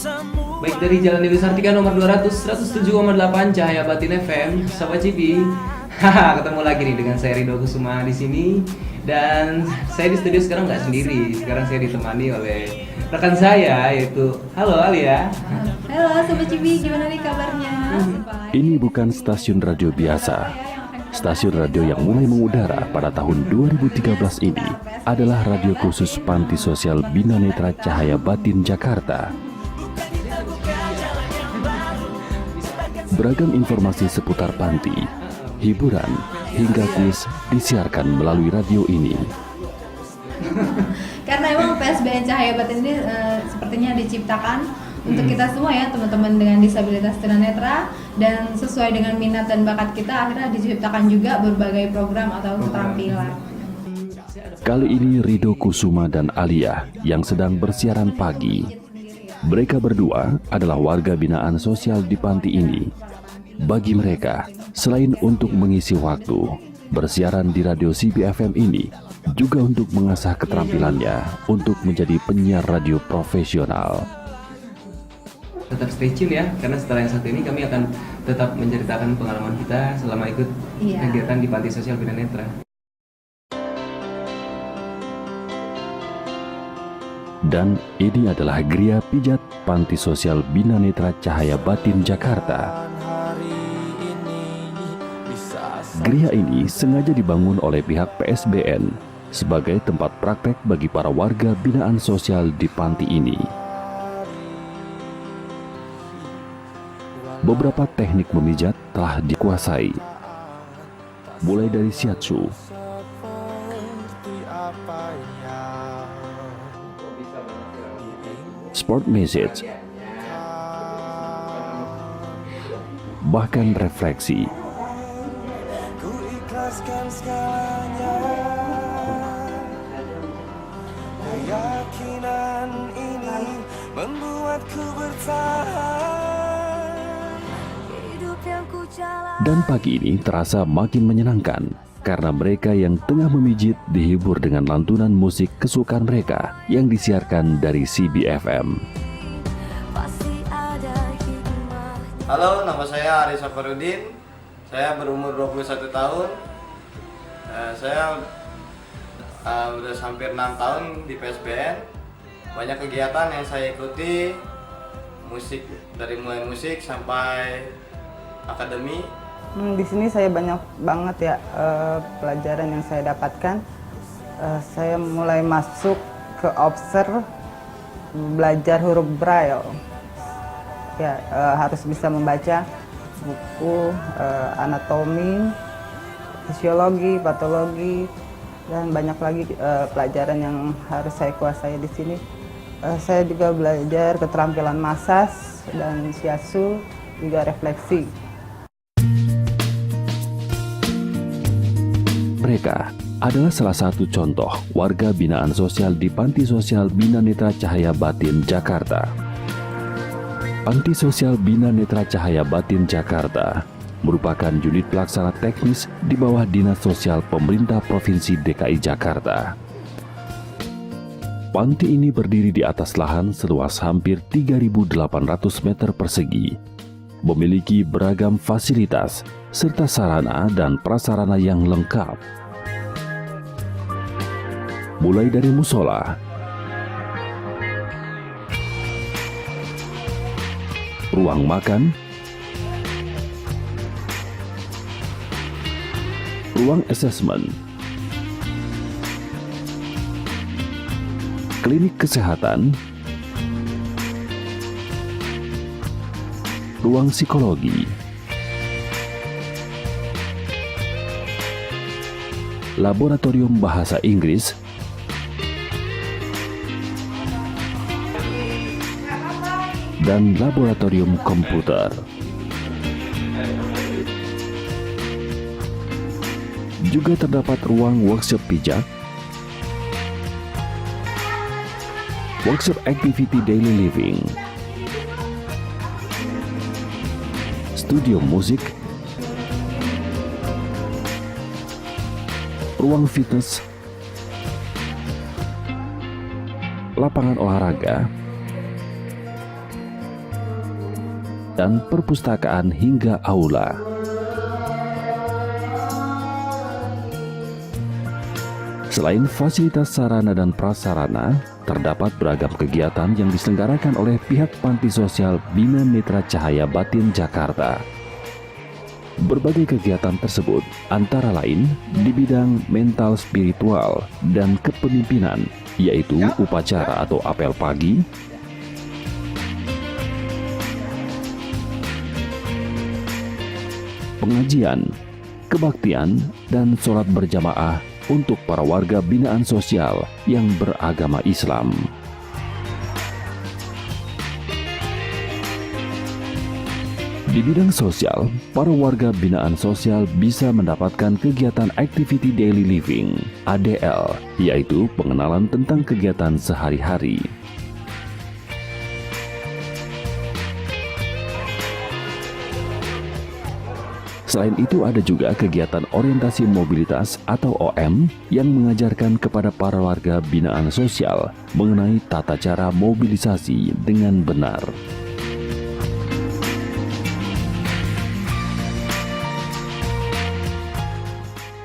Baik, dari Jalan Dewi Sartika nomor 200, 107,8 Cahaya Batin FM, Sobat Cibi. Haha, ketemu lagi nih dengan saya Rido Kusuma di sini. Dan saya di studio sekarang nggak sendiri. Sekarang saya ditemani oleh rekan saya, yaitu halo Alia. Halo Sobat Cibi, gimana nih kabarnya? Ini bukan stasiun radio biasa. Stasiun radio yang mulai mengudara pada tahun 2013 ini adalah radio khusus Panti Sosial Bina Netra Cahaya Batin Jakarta. Beragam informasi seputar panti, hiburan, hingga kuis disiarkan melalui radio ini. Karena emang PSBN Cahaya Batin ini sepertinya diciptakan untuk kita semua ya, teman-teman dengan disabilitas tunanetra, dan sesuai dengan minat dan bakat kita akhirnya diciptakan juga berbagai program atau keterampilan. Kali ini Rido Kusuma dan Alia yang sedang bersiaran pagi. Mereka berdua adalah warga binaan sosial di panti ini. Bagi mereka, selain untuk mengisi waktu, bersiaran di radio CBFM ini juga untuk mengasah keterampilannya untuk menjadi penyiar radio profesional. Tetap stay tune ya, karena setelah yang satu ini kami akan tetap menceritakan pengalaman kita selama ikut kegiatan di Panti Sosial Bina Netra. Dan ini adalah Gria Pijat Panti Sosial Bina Netra Cahaya Batin Jakarta. Gria ini sengaja dibangun oleh pihak PSBN sebagai tempat praktek bagi para warga binaan sosial di panti ini. Beberapa teknik memijat telah dikuasai, mulai dari shiatsu, sport massage, bahkan refleksi. Keyakinan ini membuatku bertahan. Dan pagi ini terasa makin menyenangkan karena mereka yang tengah memijit dihibur dengan lantunan musik kesukaan mereka yang disiarkan dari CBFM. Halo, nama saya Aris Safarudin. Saya berumur 21 tahun. Saya udah hampir 6 tahun di PSBN. Banyak kegiatan yang saya ikuti, musik, dari mulai musik sampai akademi. Di sini saya banyak banget ya pelajaran yang saya dapatkan. Saya mulai masuk ke observ, belajar huruf braille. Ya, harus bisa membaca buku anatomi, fisiologi, patologi, dan banyak lagi pelajaran yang harus saya kuasai di sini. Saya juga belajar keterampilan massage dan shiatsu, juga refleksi. Mereka adalah salah satu contoh warga binaan sosial di Panti Sosial Bina Netra Cahaya Batin Jakarta. Panti Sosial Bina Netra Cahaya Batin Jakarta merupakan unit pelaksana teknis di bawah Dinas Sosial Pemerintah Provinsi DKI Jakarta. Panti ini berdiri di atas lahan seluas hampir 3.800 meter persegi, memiliki beragam fasilitas serta sarana dan prasarana yang lengkap. Mulai dari musola, ruang makan, ruang asesmen, klinik kesehatan, ruang psikologi, laboratorium bahasa Inggris, dan laboratorium komputer. Juga terdapat ruang workshop pijat, workshop activity daily living, studio musik, ruang fitness, lapangan olahraga, dan perpustakaan hingga aula. Selain fasilitas sarana dan prasarana, terdapat beragam kegiatan yang diselenggarakan oleh pihak Panti Sosial Bina Netra Cahaya Batin Jakarta. Berbagai kegiatan tersebut antara lain di bidang mental spiritual dan kepemimpinan, yaitu upacara atau apel pagi, pengajian, kebaktian, dan sholat berjamaah untuk para warga binaan sosial yang beragama Islam. Di bidang sosial, para warga binaan sosial bisa mendapatkan kegiatan Activity Daily Living (ADL), yaitu pengenalan tentang kegiatan sehari-hari. Selain itu ada juga kegiatan orientasi mobilitas atau OM yang mengajarkan kepada para warga binaan sosial mengenai tata cara mobilisasi dengan benar.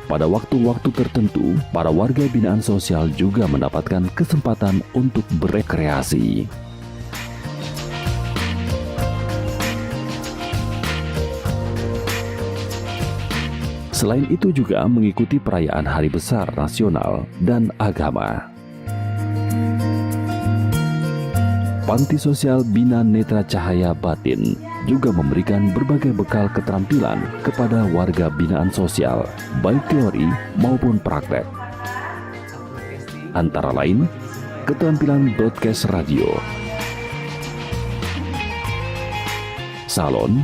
Pada waktu-waktu tertentu, para warga binaan sosial juga mendapatkan kesempatan untuk berekreasi. Selain itu juga mengikuti perayaan hari besar nasional dan agama. Panti Sosial Bina Netra Cahaya Batin juga memberikan berbagai bekal keterampilan kepada warga binaan sosial, baik teori maupun praktek. Antara lain, keterampilan broadcast radio, salon,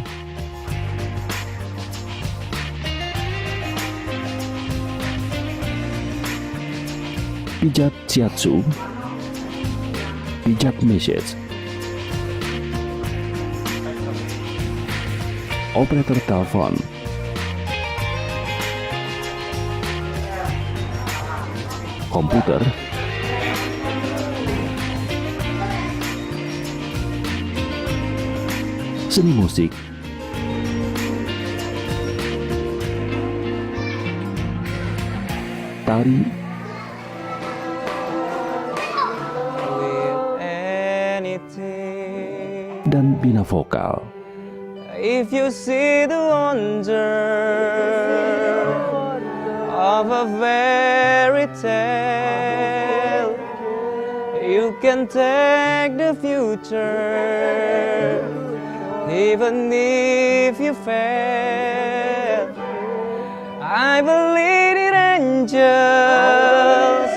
pijat shiatsu, pijat massage, operator telepon, komputer, seni musik, tari, dan bina vokal. If you see the wonder of a fairy tale, you can take the future, even if you fail. I believe in angels,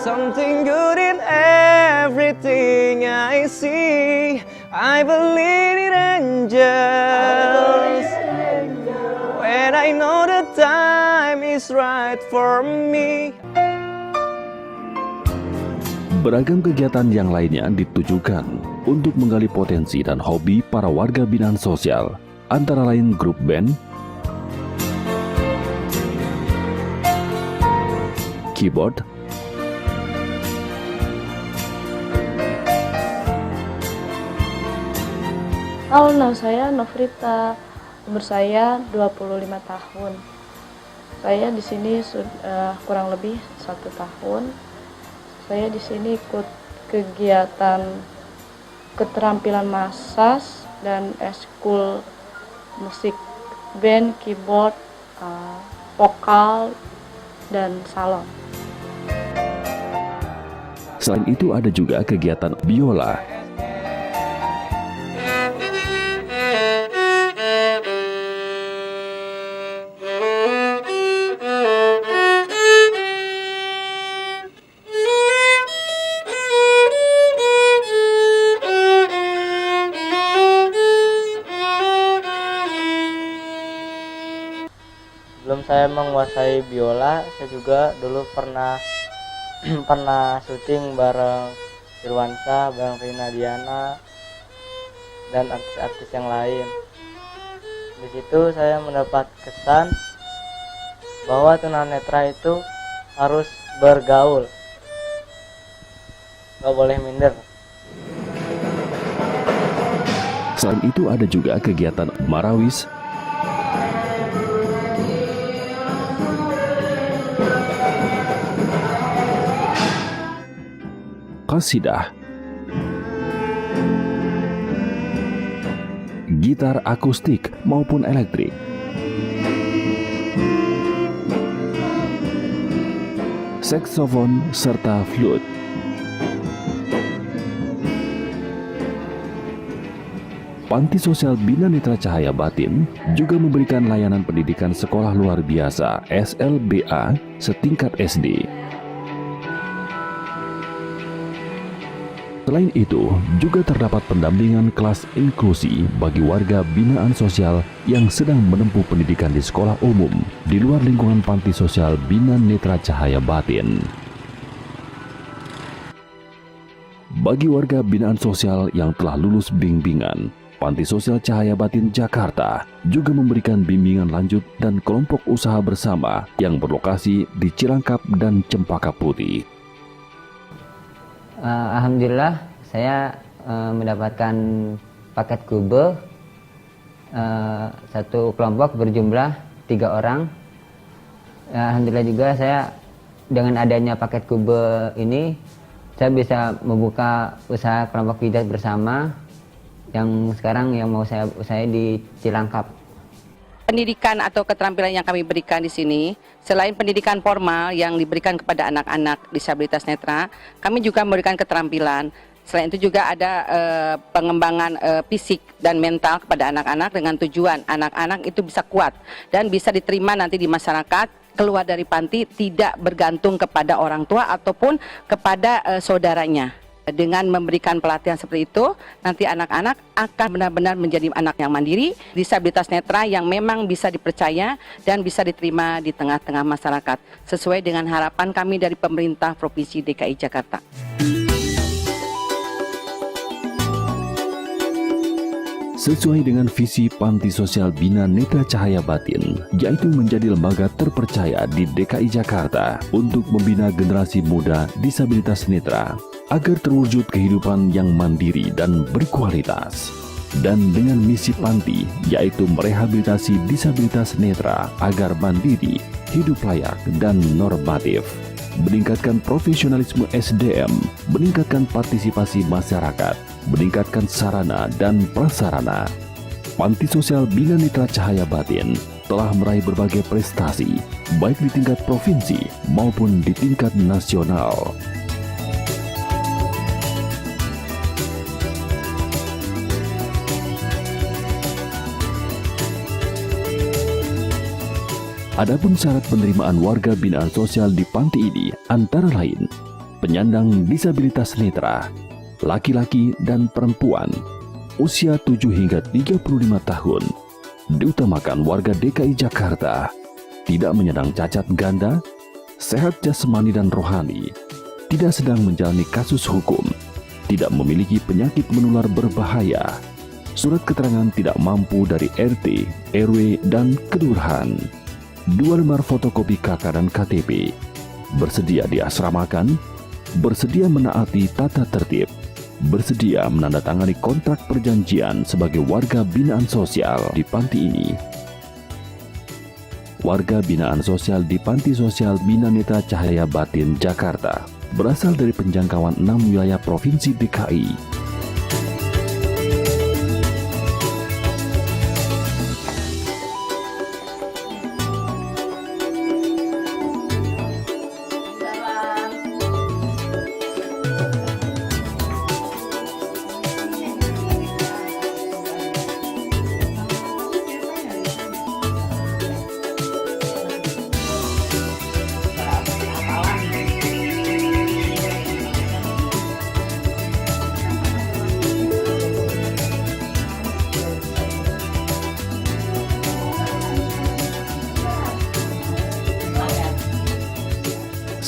something good in everything I see. I believe in angels, when I know the time is right for me. Beragam kegiatan yang lainnya ditujukan untuk menggali potensi dan hobi para warga binaan sosial, antara lain grup band, keyboard, Halo, nama saya Nofrita, umur saya 25 tahun. Saya di sini sudah kurang lebih 1 tahun. Saya di sini ikut kegiatan keterampilan massage dan eskul musik band, keyboard, vokal, dan salon. Selain itu ada juga kegiatan biola, Sebelum saya menguasai biola, saya juga dulu pernah syuting bareng Irwansyah, bareng Rina Diana, dan artis-artis yang lain. Di situ saya mendapat kesan bahwa tunanetra itu harus bergaul, gak boleh minder. Selain itu ada juga kegiatan marawis, qasidah, gitar akustik maupun elektrik, saksofon serta flute. Panti Sosial Bina Netra Cahaya Batin juga memberikan layanan pendidikan sekolah luar biasa SLBA setingkat SD. Selain itu, juga terdapat pendampingan kelas inklusi bagi warga binaan sosial yang sedang menempuh pendidikan di sekolah umum di luar lingkungan Panti Sosial Bina Netra Cahaya Batin. Bagi warga binaan sosial yang telah lulus bimbingan, Panti Sosial Cahaya Batin Jakarta juga memberikan bimbingan lanjut dan kelompok usaha bersama yang berlokasi di Cilangkap dan Cempaka Putih. Alhamdulillah saya mendapatkan paket kube, satu kelompok berjumlah 3 orang. Alhamdulillah juga saya dengan adanya paket kube ini saya bisa membuka usaha kelompok pijat bersama yang sekarang yang mau saya usahain di Cilangkap. Pendidikan atau keterampilan yang kami berikan di sini, selain pendidikan formal yang diberikan kepada anak-anak disabilitas netra, kami juga memberikan keterampilan. Selain itu juga ada pengembangan fisik dan mental kepada anak-anak dengan tujuan anak-anak itu bisa kuat dan bisa diterima nanti di masyarakat, keluar dari panti tidak bergantung kepada orang tua ataupun kepada saudaranya. Dengan memberikan pelatihan seperti itu, nanti anak-anak akan benar-benar menjadi anak yang mandiri, disabilitas netra yang memang bisa dipercaya dan bisa diterima di tengah-tengah masyarakat, sesuai dengan harapan kami dari pemerintah Provinsi DKI Jakarta. Sesuai dengan visi Panti Sosial Bina Netra Cahaya Batin, yaitu menjadi lembaga terpercaya di DKI Jakarta untuk membina generasi muda disabilitas netra agar terwujud kehidupan yang mandiri dan berkualitas. Dan dengan misi Panti, yaitu merehabilitasi disabilitas netra agar mandiri, hidup layak, dan normatif. Meningkatkan profesionalisme SDM, meningkatkan partisipasi masyarakat, meningkatkan sarana dan prasarana. Panti Sosial Bina Netra Cahaya Batin telah meraih berbagai prestasi, baik di tingkat provinsi maupun di tingkat nasional. Adapun syarat penerimaan warga binaan sosial di panti ini antara lain penyandang disabilitas netra, laki-laki dan perempuan, usia 7 hingga 35 tahun, diutamakan warga DKI Jakarta, tidak menyandang cacat ganda, sehat jasmani dan rohani, tidak sedang menjalani kasus hukum, tidak memiliki penyakit menular berbahaya, surat keterangan tidak mampu dari RT, RW, dan kelurahan, 2 lembar fotokopi KK dan KTP, bersedia diasramakan, bersedia menaati tata tertib, bersedia menandatangani kontrak perjanjian sebagai warga binaan sosial di panti ini. Warga binaan sosial di Panti Sosial Bina Netra Cahaya Batin Jakarta berasal dari penjangkauan 6 wilayah Provinsi DKI.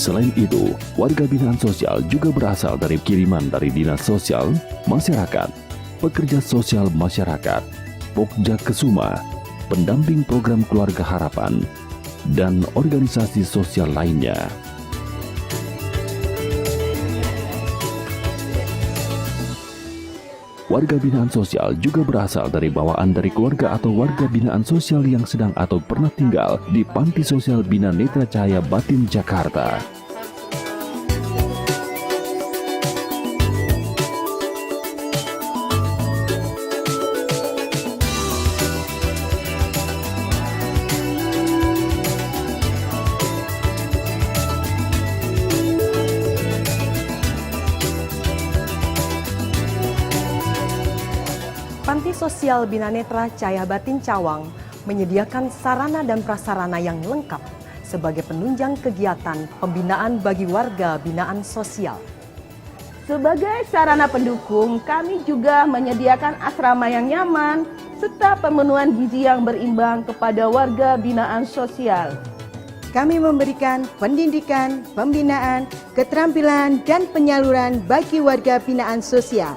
Selain itu, warga binaan sosial juga berasal dari kiriman dari Dinas Sosial, Masyarakat, Pekerja Sosial Masyarakat, Pokja Kesuma, pendamping program Keluarga Harapan, dan organisasi sosial lainnya. Warga binaan sosial juga berasal dari bawaan dari keluarga atau warga binaan sosial yang sedang atau pernah tinggal di Panti Sosial Bina Netra Cahaya Batin, Jakarta. Panti Sosial Bina Netra Cahaya Batin Cawang menyediakan sarana dan prasarana yang lengkap sebagai penunjang kegiatan pembinaan bagi warga binaan sosial. Sebagai sarana pendukung, kami juga menyediakan asrama yang nyaman serta pemenuhan gizi yang berimbang kepada warga binaan sosial. Kami memberikan pendidikan, pembinaan, keterampilan, dan penyaluran bagi warga binaan sosial.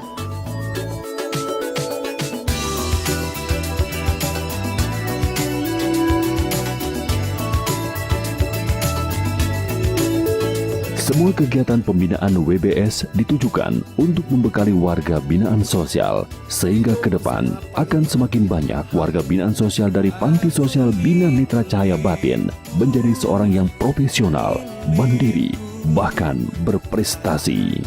Semua kegiatan pembinaan WBS ditujukan untuk membekali warga binaan sosial, sehingga ke depan akan semakin banyak warga binaan sosial dari Panti Sosial Bina Netra Cahaya Batin menjadi seorang yang profesional, mandiri, bahkan berprestasi.